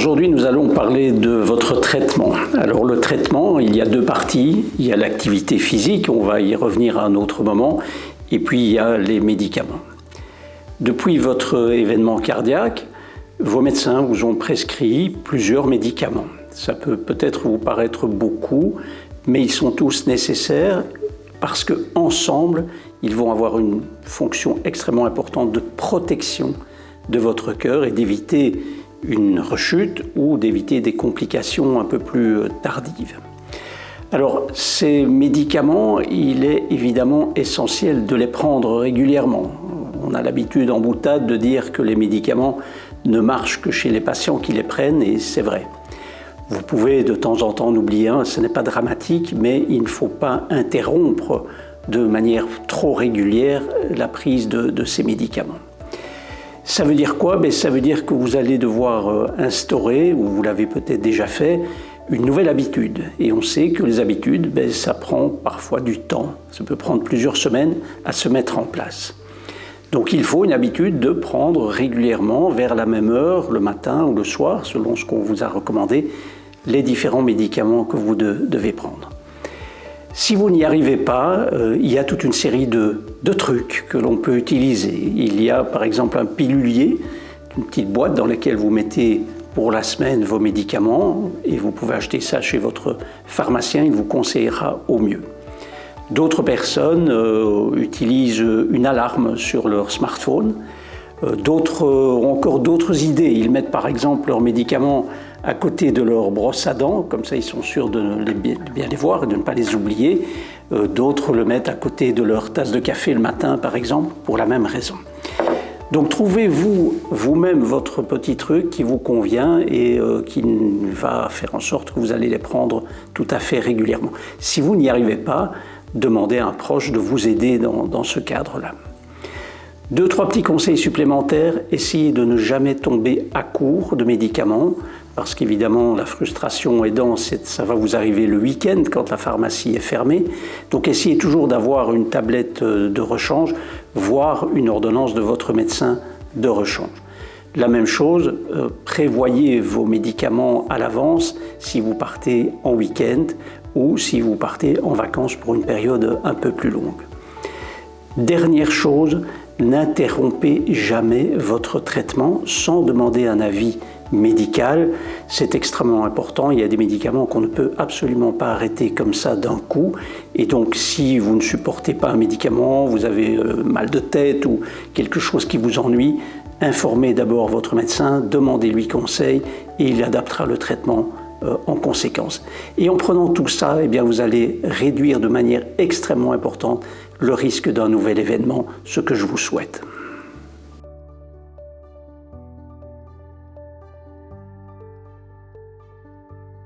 Aujourd'hui, nous allons parler de votre traitement. Alors, le traitement, il y a deux parties. Il y a l'activité physique, on va y revenir à un autre moment, et puis il y a les médicaments. Depuis votre événement cardiaque, vos médecins vous ont prescrit plusieurs médicaments. Ça peut peut-être vous paraître beaucoup, mais ils sont tous nécessaires parce qu'ensemble, ils vont avoir une fonction extrêmement importante de protection de votre cœur et d'éviter une rechute ou d'éviter des complications un peu plus tardives. Alors, ces médicaments, il est évidemment essentiel de les prendre régulièrement. On a l'habitude en boutade de dire que les médicaments ne marchent que chez les patients qui les prennent, et c'est vrai. Vous pouvez de temps en temps en oublier un, ce n'est pas dramatique, mais il ne faut pas interrompre de manière trop régulière la prise de ces médicaments. Ça veut dire quoi? Ça veut dire que vous allez devoir instaurer, ou vous l'avez peut-être déjà fait, une nouvelle habitude. Et on sait que les habitudes, ça prend parfois du temps. Ça peut prendre plusieurs semaines à se mettre en place. Donc il faut une habitude de prendre régulièrement, vers la même heure, le matin ou le soir, selon ce qu'on vous a recommandé, les différents médicaments que vous devez prendre. Si vous n'y arrivez pas, il y a toute une série de trucs que l'on peut utiliser. Il y a par exemple un pilulier, une petite boîte dans laquelle vous mettez pour la semaine vos médicaments, et vous pouvez acheter ça chez votre pharmacien, il vous conseillera au mieux. D'autres personnes utilisent une alarme sur leur smartphone. D'autres ont encore d'autres idées. Ils mettent par exemple leurs médicaments à côté de leur brosse à dents, comme ça ils sont sûrs de bien les voir et de ne pas les oublier. D'autres le mettent à côté de leur tasse de café le matin par exemple, pour la même raison. Donc trouvez-vous vous-même votre petit truc qui vous convient et qui va faire en sorte que vous allez les prendre tout à fait régulièrement. Si vous n'y arrivez pas, demandez à un proche de vous aider dans ce cadre-là. 2-3 petits conseils supplémentaires. Essayez de ne jamais tomber à court de médicaments, parce qu'évidemment la frustration aidant, ça va vous arriver le week-end quand la pharmacie est fermée. Donc essayez toujours d'avoir une tablette de rechange, voire une ordonnance de votre médecin de rechange. La même chose, prévoyez vos médicaments à l'avance si vous partez en week-end ou si vous partez en vacances pour une période un peu plus longue. Dernière chose, n'interrompez jamais votre traitement sans demander un avis médical. C'est extrêmement important. Il y a des médicaments qu'on ne peut absolument pas arrêter comme ça d'un coup. Et donc, si vous ne supportez pas un médicament, vous avez mal de tête ou quelque chose qui vous ennuie, informez d'abord votre médecin, demandez-lui conseil et il adaptera le traitement en conséquence. Et en prenant tout ça, vous allez réduire de manière extrêmement importante le risque d'un nouvel événement, ce que je vous souhaite.